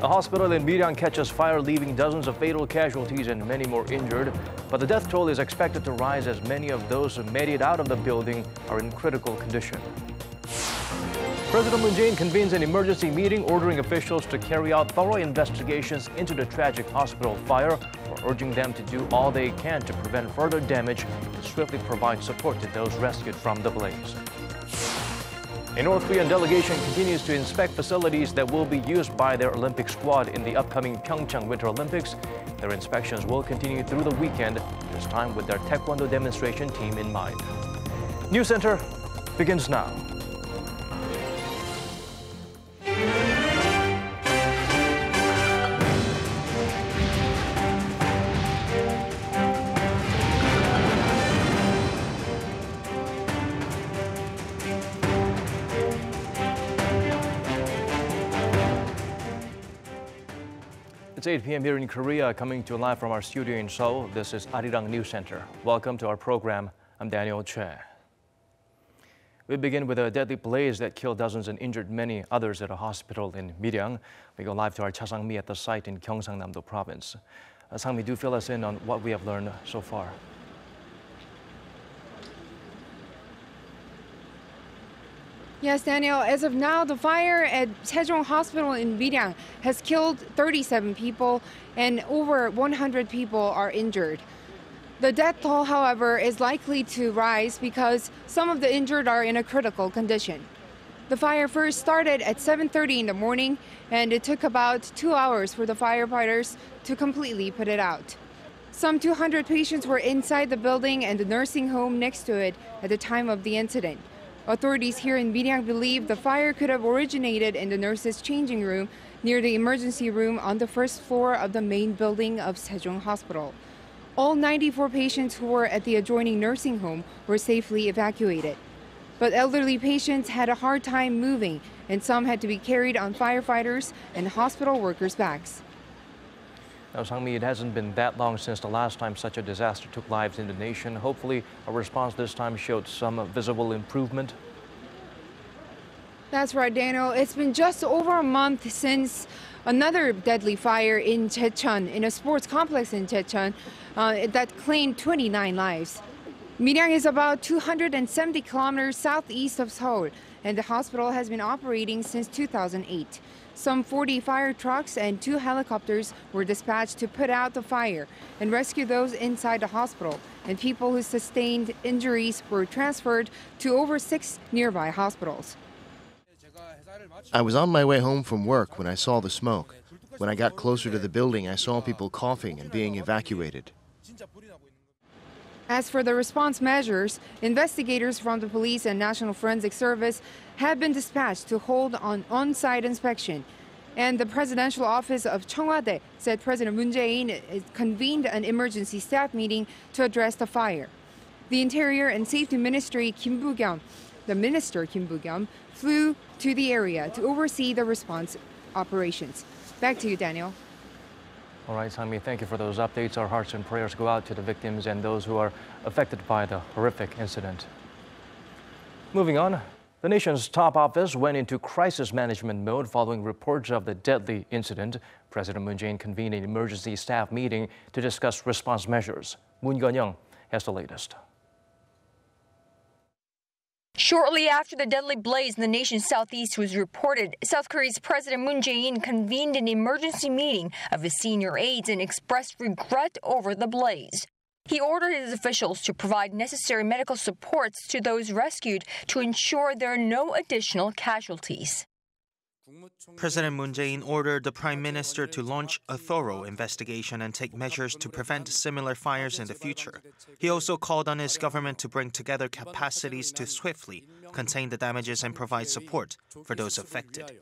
A hospital in Miryang catches fire, leaving dozens of fatal casualties and many more injured. But the death toll is expected to rise as many of those who made it out of the building are in critical condition. President Moon Jae-in convenes an emergency meeting ordering officials to carry out thorough investigations into the tragic hospital fire, or urging them to do all they can to prevent further damage and swiftly provide support to those rescued from the blaze. A North Korean delegation continues to inspect facilities that will be used by their Olympic squad in the upcoming PyeongChang Winter Olympics. Their inspections will continue through the weekend, this time with their Taekwondo demonstration team in mind. NEWSCENTER begins now. It's 8 p.m. here in Korea, coming to you live from our studio in Seoul. This is Arirang News Center. Welcome to our program. I'm Daniel Che. We begin with a deadly blaze that killed dozens and injured many others at a hospital in Miryang. We go live to our Cha Sang-mi at the site in Gyeongsang-namdo province. Sang-mi, do fill us in on what we have learned so far. Yes, Daniel, as of now, the fire at Sejong Hospital in Miryang has killed 37 people and over 100 people are injured. The death toll, however, is likely to rise because some of the injured are in a critical condition. The fire first started at 7:30 in the morning, and it took about 2 hours for the firefighters to completely put it out. Some 200 patients were inside the building and the nursing home next to it at the time of the incident. Authorities here in Miryang believe the fire could have originated in the nurses' changing room near the emergency room on the first floor of the main building of Sejong Hospital. All 94 patients who were at the adjoining nursing home were safely evacuated. But elderly patients had a hard time moving, and some had to be carried on firefighters and hospital workers' backs. Now, Sang-mi, it hasn't been that long since the last time such a disaster took lives in the nation. Hopefully, our response this time showed some visible improvement. That's right, Daniel. It's been just over a month since another deadly fire in Jae-in, in a sports complex in Jae-in, that claimed 29 lives. Miryang is about 270 kilometers southeast of Seoul, and the hospital has been operating since 2008. Some 40 fire trucks and 2 helicopters were dispatched to put out the fire and rescue those inside the hospital, and people who sustained injuries were transferred to over 6 nearby hospitals. I was on my way home from work when I saw the smoke. When I got closer to the building, I saw people coughing and being evacuated. As for the response measures, investigators from the police and National Forensic Service have been dispatched to hold an on-site inspection. And the presidential office of Chung Hyeon said President Moon Jae-in convened an emergency staff meeting to address the fire. The Interior and Safety Ministry the Minister Kim Bu-kyum, flew to the area to oversee the response operations. Back to you, Daniel. All right, Sang-mi, thank you for those updates. Our hearts and prayers go out to the victims and those who are affected by the horrific incident. Moving on, the nation's top office went into crisis management mode following reports of the deadly incident. President Moon Jae-in convened an emergency staff meeting to discuss response measures. Moon Yeon has the latest. Shortly after the deadly blaze in the nation's southeast was reported, South Korea's President Moon Jae-in convened an emergency meeting of his senior aides and expressed regret over the blaze. He ordered his officials to provide necessary medical supports to those rescued to ensure there are no additional casualties. President Moon Jae-in ordered the Prime Minister to launch a thorough investigation and take measures to prevent similar fires in the future. He also called on his government to bring together capacities to swiftly contain the damages and provide support for those affected.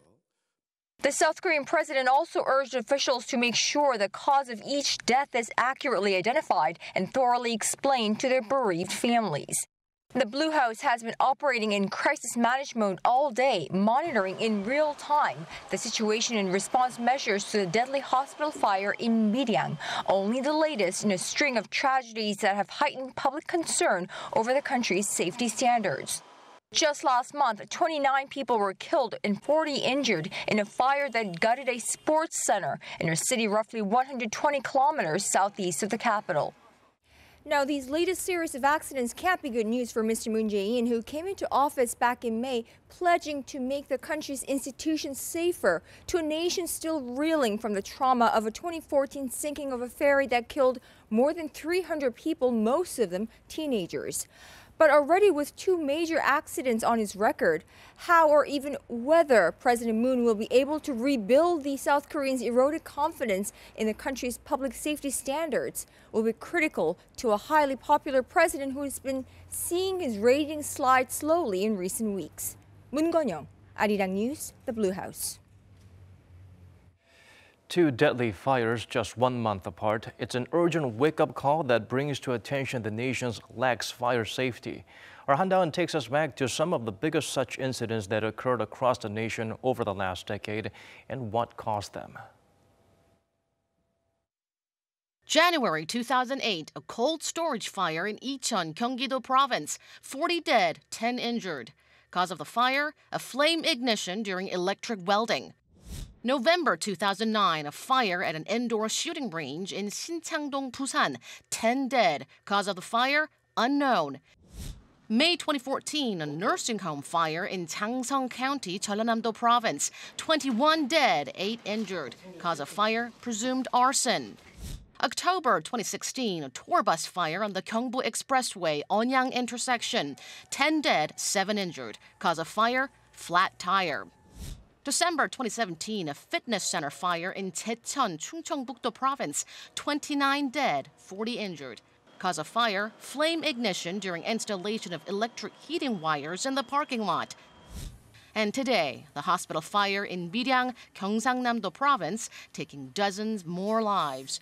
The South Korean president also urged officials to make sure the cause of each death is accurately identified and thoroughly explained to their bereaved families. The Blue House has been operating in crisis management mode all day, monitoring in real time the situation and response measures to the deadly hospital fire in Miryang, only the latest in a string of tragedies that have heightened public concern over the country's safety standards. Just last month, 29 people were killed and 40 injured in a fire that gutted a sports center in a city roughly 120 kilometers southeast of the capital. Now, these latest series of accidents can't be good news for Mr. Moon Jae-in, who came into office back in May, pledging to make the country's institutions safer to a nation still reeling from the trauma of a 2014 sinking of a ferry that killed more than 300 people, most of them teenagers. But already with 2 major accidents on his record, how or even whether President Moon will be able to rebuild the South Koreans' eroded confidence in the country's public safety standards will be critical to a highly popular president who has been seeing his ratings slide slowly in recent weeks. Moon Gon-young, Arirang News, the Blue House. 2 deadly fires just 1 month apart. It's an urgent wake-up call that brings to attention the nation's lax fire safety. Our Han Daeun takes us back to some of the biggest such incidents that occurred across the nation over the last decade and what caused them. January 2008, a cold storage fire in Icheon, Gyeonggi-do Province. 40 dead, 10 injured. Cause of the fire, a flame ignition during electric welding. November 2009, a fire at an indoor shooting range in Sinchangdong, Busan. 10 dead. Cause of the fire, unknown. May 2014, a nursing home fire in Changsong County, Jeollanam-do Province. 21 dead, 8 injured. Cause of fire, presumed arson. October 2016, a tour bus fire on the Gyeongbu Expressway, Onyang intersection. 10 dead, 7 injured. Cause of fire, flat tire. December 2017, a fitness center fire in Jae-in, Chungcheongbuk-do Province. 29 dead, 40 injured. Cause of fire, flame ignition during installation of electric heating wires in the parking lot. And today, the hospital fire in Miryang, Gyeongsangnam-do Province, taking dozens more lives.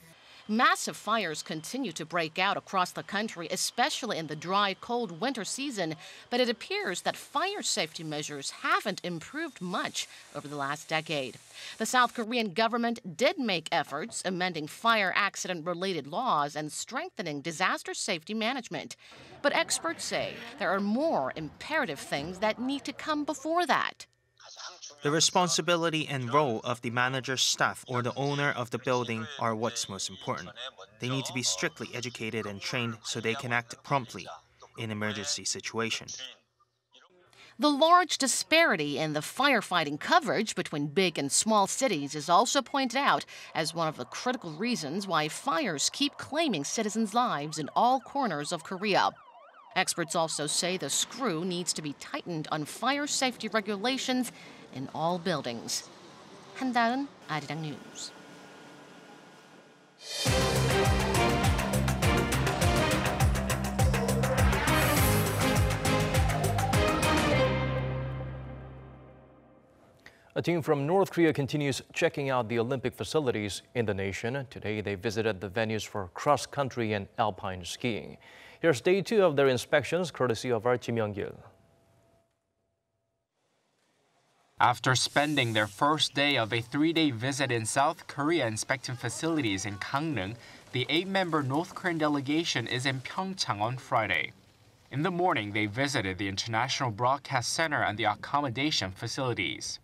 Massive fires continue to break out across the country, especially in the dry, cold winter season, but it appears that fire safety measures haven't improved much over the last decade. The South Korean government did make efforts amending fire accident-related laws and strengthening disaster safety management. But experts say there are more imperative things that need to come before that. The responsibility and role of the manager's staff or the owner of the building are what's most important. They need to be strictly educated and trained so they can act promptly in emergency situations. The large disparity in the firefighting coverage between big and small cities is also pointed out as one of the critical reasons why fires keep claiming citizens' lives in all corners of Korea. Experts also say the screw needs to be tightened on fire safety regulations in all buildings. Han Daeun, Arirang News. A team from North Korea continues checking out the Olympic facilities in the nation. Today, they visited the venues for cross-country and alpine skiing. Here's day 2 of their inspections, courtesy of our Kim Young-gil. After spending their first day of a 3-day visit in South Korea inspecting facilities in Gangneung, the 8-member North Korean delegation is in PyeongChang on Friday. In the morning, they visited the International Broadcast Center and the accommodation facilities.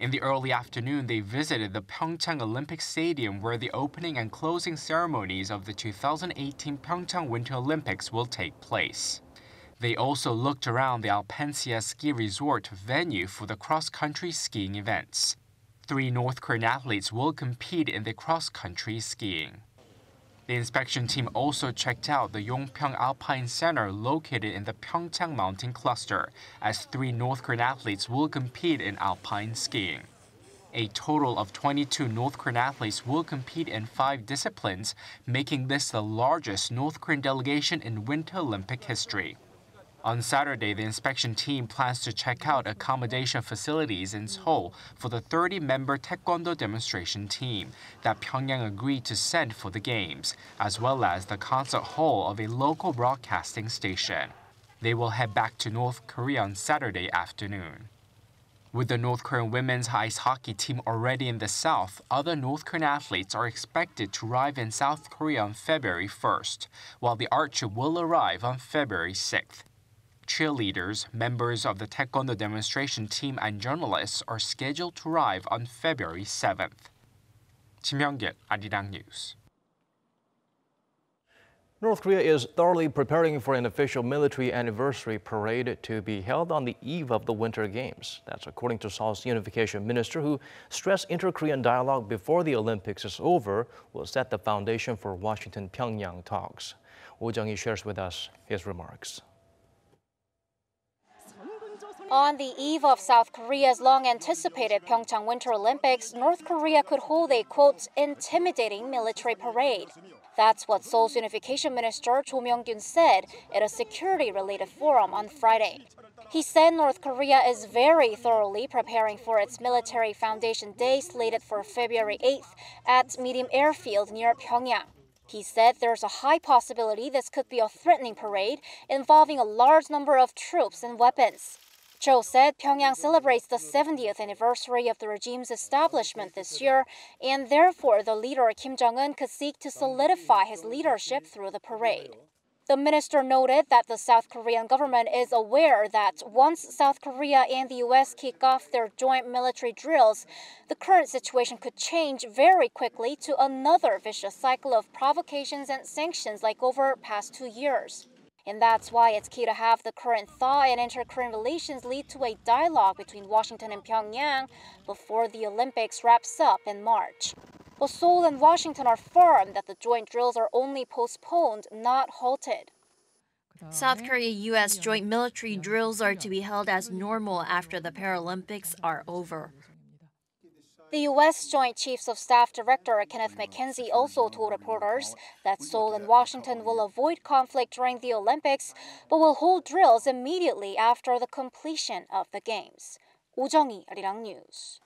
In the early afternoon, they visited the PyeongChang Olympic Stadium where the opening and closing ceremonies of the 2018 PyeongChang Winter Olympics will take place. They also looked around the Alpensia ski resort venue for the cross-country skiing events. 3 North Korean athletes will compete in the cross-country skiing. The inspection team also checked out the Yongpyeong Alpine Center located in the PyeongChang Mountain Cluster, as 3 North Korean athletes will compete in alpine skiing. A total of 22 North Korean athletes will compete in 5 disciplines, making this the largest North Korean delegation in Winter Olympic history. On Saturday, the inspection team plans to check out accommodation facilities in Seoul for the 30-member Taekwondo demonstration team that Pyongyang agreed to send for the Games, as well as the concert hall of a local broadcasting station. They will head back to North Korea on Saturday afternoon. With the North Korean women's ice hockey team already in the south, other North Korean athletes are expected to arrive in South Korea on February 1st, while the archer will arrive on February 6th. cheerleaders, members of the Taekwondo demonstration team and journalists are scheduled to arrive on February 7th. Jae-in, Arirang News. North Korea is thoroughly preparing for an official military anniversary parade to be held on the eve of the Winter Games. That's according to Seoul's Unification Minister, who stressed inter-Korean dialogue before the Olympics is over will set the foundation for Washington-Pyongyang talks. Woo Jung-hee shares with us his remarks. On the eve of South Korea's long-anticipated PyeongChang Winter Olympics, North Korea could hold a, quote, intimidating military parade. That's what Seoul's Unification Minister Cho Myung-kyun said at a security-related forum on Friday. He said North Korea is very thoroughly preparing for its military foundation day slated for February 8th at Medium Airfield near Pyongyang. He said there's a high possibility this could be a threatening parade involving a large number of troops and weapons. Cho said Pyongyang celebrates the 70th anniversary of the regime's establishment this year, and therefore the leader Kim Jong-un could seek to solidify his leadership through the parade. The minister noted that the South Korean government is aware that once South Korea and the U.S. kick off their joint military drills, the current situation could change very quickly to another vicious cycle of provocations and sanctions like over past 2 years. And that's why it's key to have the current thaw in inter-Korean relations lead to a dialogue between Washington and Pyongyang before the Olympics wraps up in March. But Seoul and Washington are firm that the joint drills are only postponed, not halted. South Korea-U.S. joint military drills are to be held as normal after the Paralympics are over. The U.S. Joint Chiefs of Staff Director Kenneth McKenzie also told reporters that Seoul and Washington will avoid conflict during the Olympics, but will hold drills immediately after the completion of the Games. Woo Jung-hee, Arirang News.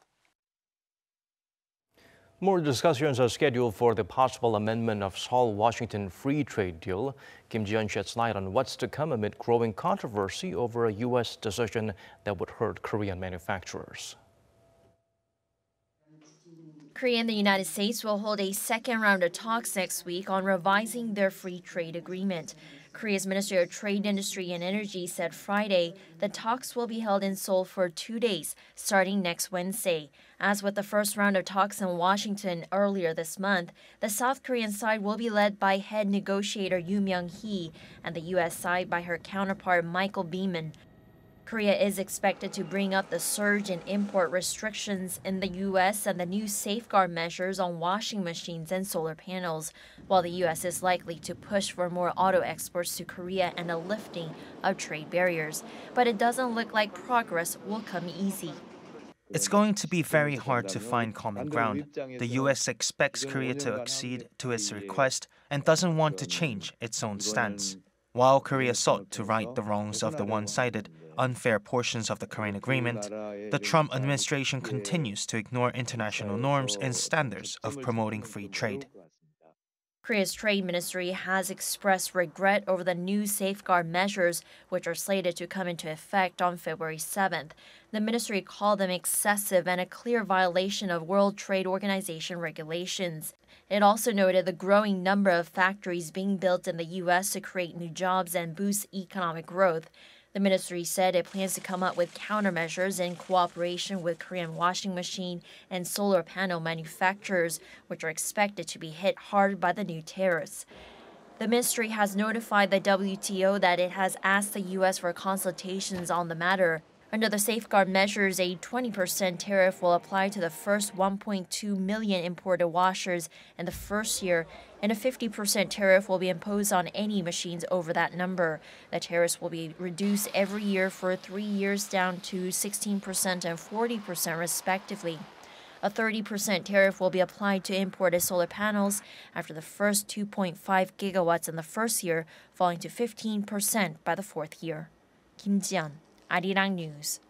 More discussions are scheduled for the possible amendment of Seoul-Washington free trade deal. Kim Ji-yeon sheds light on what's to come amid growing controversy over a U.S. decision that would hurt Korean manufacturers. Korea and the United States will hold a second round of talks next week on revising their free trade agreement. Korea's Ministry of Trade, Industry and Energy said Friday the talks will be held in Seoul for 2 days, starting next Wednesday. As with the first round of talks in Washington earlier this month, the South Korean side will be led by head negotiator Yoo Myung-hee and the U.S. side by her counterpart Michael Beeman. Korea is expected to bring up the surge in import restrictions in the U.S. and the new safeguard measures on washing machines and solar panels, while the U.S. is likely to push for more auto exports to Korea and a lifting of trade barriers. But it doesn't look like progress will come easy. It's going to be very hard to find common ground. The U.S. expects Korea to accede to its request and doesn't want to change its own stance. While Korea sought to right the wrongs of the one-sided, unfair portions of the Korean agreement, the Trump administration continues to ignore international norms and standards of promoting free trade. Korea's trade ministry has expressed regret over the new safeguard measures, which are slated to come into effect on February 7th. The ministry called them excessive and a clear violation of World Trade Organization regulations. It also noted the growing number of factories being built in the U.S. to create new jobs and boost economic growth. The ministry said it plans to come up with countermeasures in cooperation with Korean washing machine and solar panel manufacturers, which are expected to be hit hard by the new tariffs. The ministry has notified the WTO that it has asked the U.S. for consultations on the matter. Under the safeguard measures, a 20% tariff will apply to the first 1.2 million imported washers in the first year, and a 50% tariff will be imposed on any machines over that number. The tariffs will be reduced every year for 3 years down to 16% and 40% respectively. A 30% tariff will be applied to imported solar panels after the first 2.5 gigawatts in the first year, falling to 15% by the fourth year. Kim Ji-yeon, Arirang News.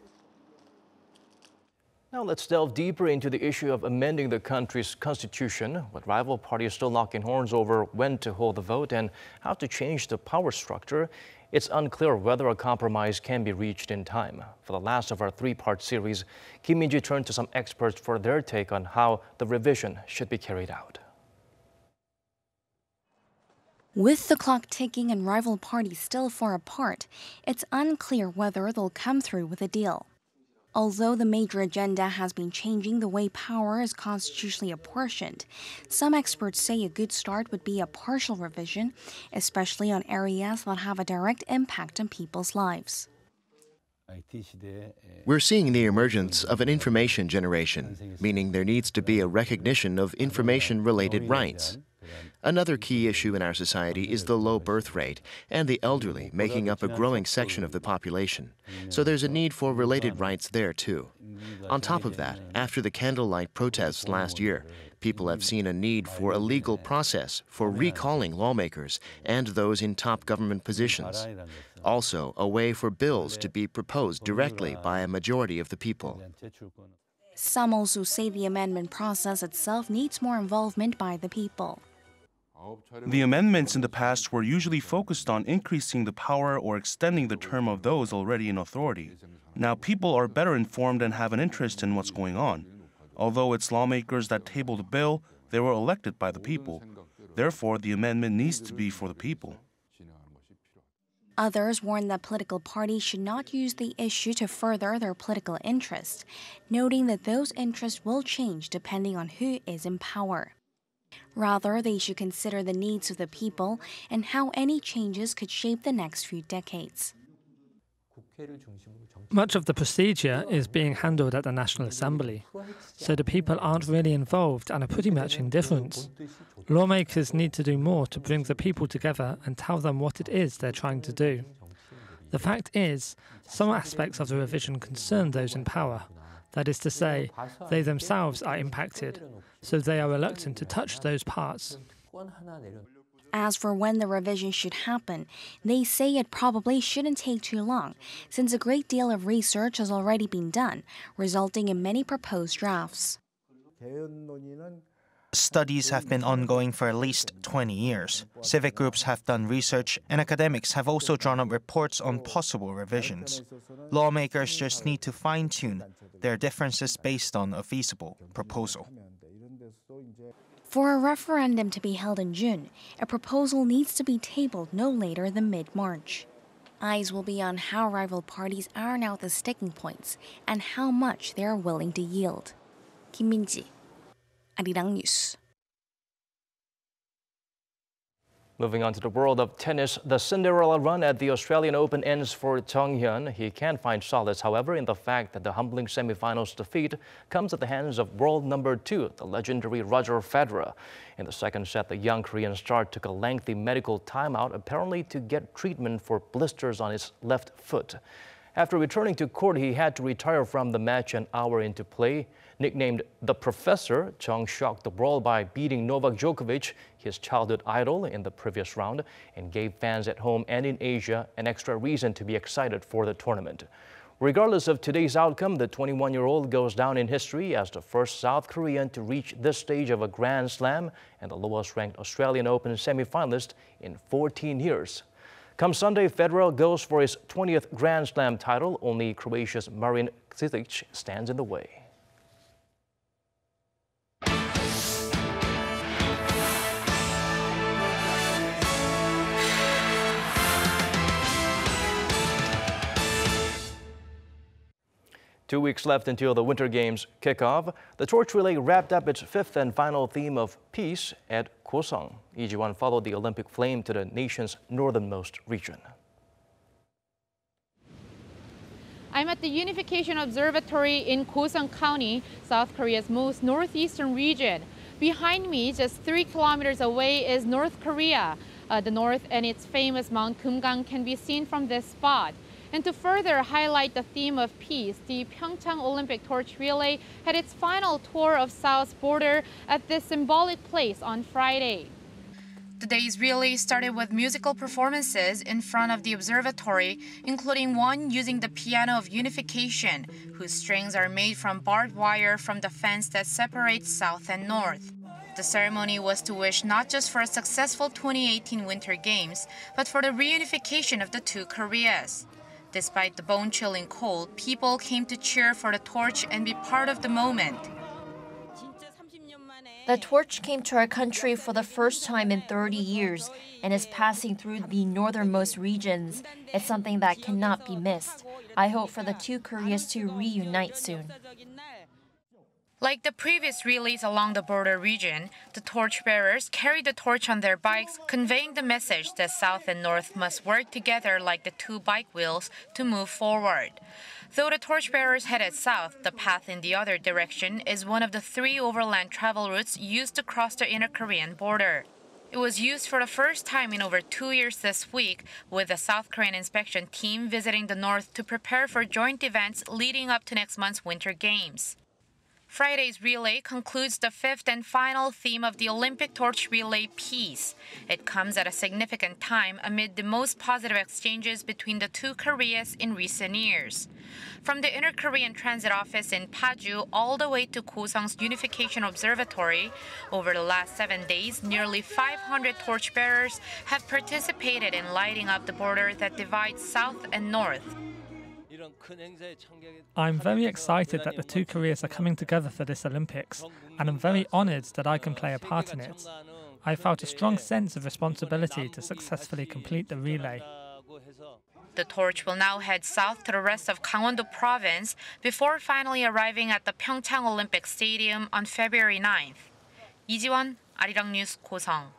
Now let's delve deeper into the issue of amending the country's constitution, with rival parties still locking horns over when to hold the vote and how to change the power structure. It's unclear whether a compromise can be reached in time. For the last of our three-part series, Kim Min-ji turned to some experts for their take on how the revision should be carried out. With the clock ticking and rival parties still far apart, it's unclear whether they'll come through with a deal. Although the major agenda has been changing the way power is constitutionally apportioned, some experts say a good start would be a partial revision, especially on areas that have a direct impact on people's lives. We're seeing the emergence of an information generation, meaning there needs to be a recognition of information-related rights. Another key issue in our society is the low birth rate and the elderly making up a growing section of the population. So there's a need for related rights there too. On top of that, after the candlelight protests last year, people have seen a need for a legal process for recalling lawmakers and those in top government positions. Also, a way for bills to be proposed directly by a majority of the people. Some also say the amendment process itself needs more involvement by the people. The amendments in the past were usually focused on increasing the power or extending the term of those already in authority. Now people are better informed and have an interest in what's going on. Although it's lawmakers that tabled the bill, they were elected by the people. Therefore, the amendment needs to be for the people. Others warn that political parties should not use the issue to further their political interests, noting that those interests will change depending on who is in power. Rather, they should consider the needs of the people and how any changes could shape the next few decades. Much of the procedure is being handled at the National Assembly, so the people aren't really involved and are pretty much indifferent. Lawmakers need to do more to bring the people together and tell them what it is they're trying to do. The fact is, some aspects of the revision concern those in power. That is to say, they themselves are impacted, so they are reluctant to touch those parts. As for when the revision should happen, they say it probably shouldn't take too long, since a great deal of research has already been done, resulting in many proposed drafts. Studies have been ongoing for at least 20 years. Civic groups have done research, and academics have also drawn up reports on possible revisions. Lawmakers just need to fine-tune their differences based on a feasible proposal. For a referendum to be held in June, a proposal needs to be tabled no later than mid-March. Eyes will be on how rival parties iron out the sticking points and how much they are willing to yield. Kim Min-ji, Arirang News. Moving on to the world of tennis, the Cinderella run at the Australian Open ends for Chung Hyeon. He can't find solace, however, in the fact that the humbling semifinals defeat comes at the hands of world number 2, the legendary Roger Federer. In the second set, the young Korean star took a lengthy medical timeout, apparently to get treatment for blisters on his left foot. After returning to court, he had to retire from the match an hour into play. Nicknamed the Professor, Chung shocked the world by beating Novak Djokovic, his childhood idol, in the previous round, and gave fans at home and in Asia an extra reason to be excited for the tournament. Regardless of today's outcome, the 21-year-old goes down in history as the first South Korean to reach this stage of a Grand Slam and the lowest-ranked Australian Open semi-finalist in 14 years. Come Sunday, Federer goes for his 20th Grand Slam title. Only Croatia's Marin Cilic stands in the way. 2 weeks left until the Winter Games kickoff. The torch relay wrapped up its fifth and final theme of peace at Goseong. Lee Ji-won followed the Olympic flame to the nation's northernmost region. I'm at the Unification Observatory in Goseong County, South Korea's most northeastern region. Behind me, just 3 kilometers away, is North Korea. The north and its famous Mount Kumgang can be seen from this spot. And to further highlight the theme of peace, the PyeongChang Olympic Torch Relay had its final tour of South's border at this symbolic place on Friday. The day's relay started with musical performances in front of the observatory, including one using the piano of unification, whose strings are made from barbed wire from the fence that separates South and North. The ceremony was to wish not just for a successful 2018 Winter Games, but for the reunification of the two Koreas. Despite the bone-chilling cold, people came to cheer for the torch and be part of the moment. The torch came to our country for the first time in 30 years and is passing through the northernmost regions. It's something that cannot be missed. I hope for the two Koreas to reunite soon. Like the previous relays along the border region, the torchbearers carry the torch on their bikes, conveying the message that South and North must work together like the two bike wheels to move forward. Though the torchbearers headed south, the path in the other direction is one of the 3 overland travel routes used to cross the inner Korean border. It was used for the first time in over 2 years this week, with the South Korean inspection team visiting the north to prepare for joint events leading up to next month's Winter Games. Friday's relay concludes the 5th and final theme of the Olympic Torch Relay, Peace. It comes at a significant time amid the most positive exchanges between the two Koreas in recent years. From the Inner Korean Transit Office in Paju all the way to Goseong's Unification Observatory, over the last 7 days, nearly 500 torchbearers have participated in lighting up the border that divides South and North. I'm very excited that the two Koreas are coming together for this Olympics, and I'm very honoured that I can play a part in it. I felt a strong sense of responsibility to successfully complete the relay. The torch will now head south to the rest of Gangwon-do province before finally arriving at the PyeongChang Olympic Stadium on February 9th. 이지원, Arirang News, Goseong.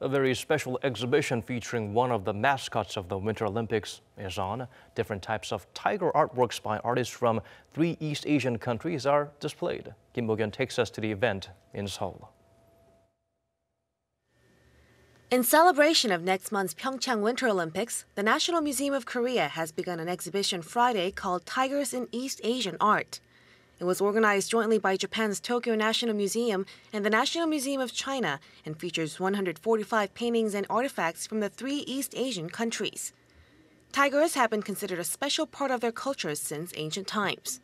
A very special exhibition featuring one of the mascots of the Winter Olympics is on. Different types of tiger artworks by artists from 3 East Asian countries are displayed. Kim Bo-kyun takes us to the event in Seoul. In celebration of next month's PyeongChang Winter Olympics, the National Museum of Korea has begun an exhibition Friday called Tigers in East Asian Art. It was organized jointly by Japan's Tokyo National Museum and the National Museum of China and features 145 paintings and artifacts from the 3 East Asian countries. Tigers have been considered a special part of their cultures since ancient times.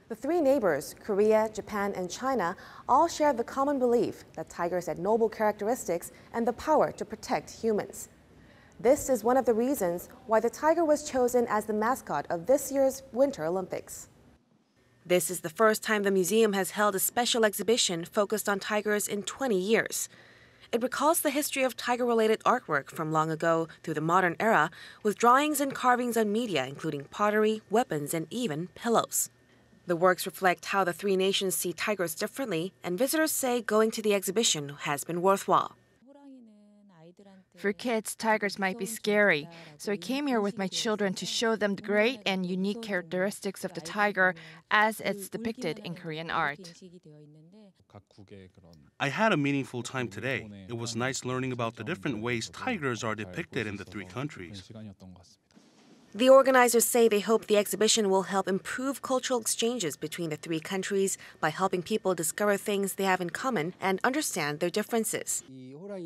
The 3 neighbors, Korea, Japan, and China, all share the common belief that tigers had noble characteristics and the power to protect humans. This is one of the reasons why the tiger was chosen as the mascot of this year's Winter Olympics. This is the first time the museum has held a special exhibition focused on tigers in 20 years. It recalls the history of tiger-related artwork from long ago through the modern era, with drawings and carvings on media, including pottery, weapons, and even pillows. The works reflect how the 3 nations see tigers differently, and visitors say going to the exhibition has been worthwhile. For kids, tigers might be scary, so I came here with my children to show them the great and unique characteristics of the tiger as it's depicted in Korean art. I had a meaningful time today. It was nice learning about the different ways tigers are depicted in the 3 countries. The organizers say they hope the exhibition will help improve cultural exchanges between the 3 countries by helping people discover things they have in common and understand their differences.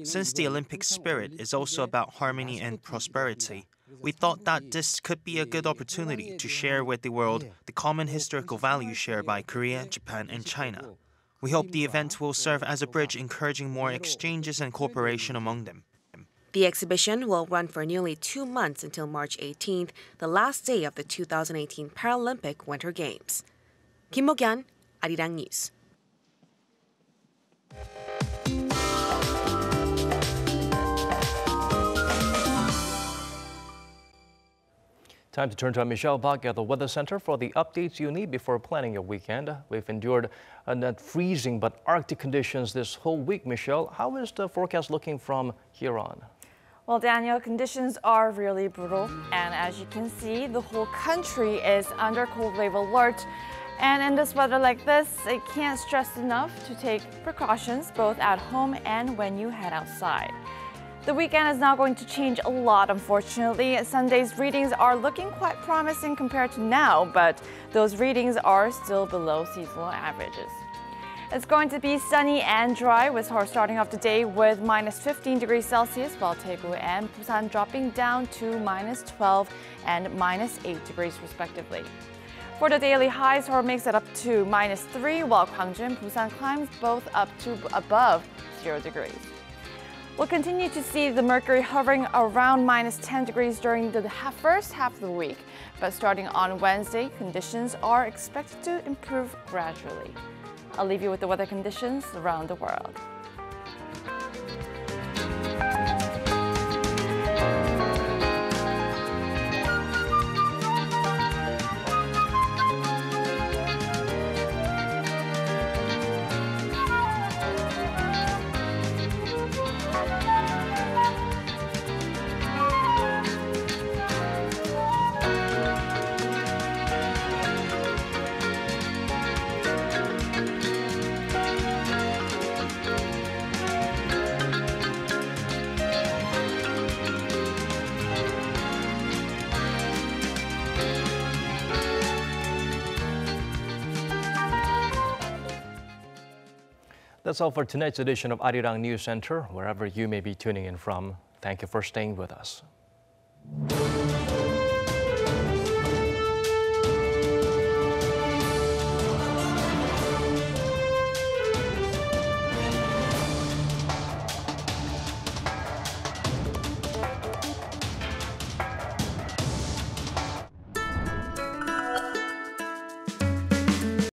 Since the Olympic spirit is also about harmony and prosperity, we thought that this could be a good opportunity to share with the world the common historical values shared by Korea, Japan, and China. We hope the event will serve as a bridge encouraging more exchanges and cooperation among them. The exhibition will run for nearly 2 months until March 18th, the last day of the 2018 Paralympic Winter Games. Kim Bo-kyun, Arirang News. Time to turn to Michelle Bach at the Weather Center for the updates you need before planning your weekend. We've endured not freezing but Arctic conditions this whole week. Michelle, how is the forecast looking from here on? Well, Daniel, conditions are really brutal, and as you can see, the whole country is under cold wave alert. And in this weather like this, I can't stress enough to take precautions both at home and when you head outside. The weekend is now going to change a lot, unfortunately. Sunday's readings are looking quite promising compared to now, but those readings are still below seasonal averages. It's going to be sunny and dry, with Seoul starting off the day with minus 15 degrees Celsius, while Daegu and Busan dropping down to minus 12 and minus 8 degrees respectively. For the daily highs, Seoul makes it up to minus 3, while Gwangju and Busan climbs both up to above 0 degrees. We'll continue to see the mercury hovering around -10 degrees during the first half of the week. But starting on Wednesday, conditions are expected to improve gradually. I'll leave you with the weather conditions around the world. That's all for tonight's edition of Arirang News Center. Wherever you may be tuning in from, thank you for staying with us.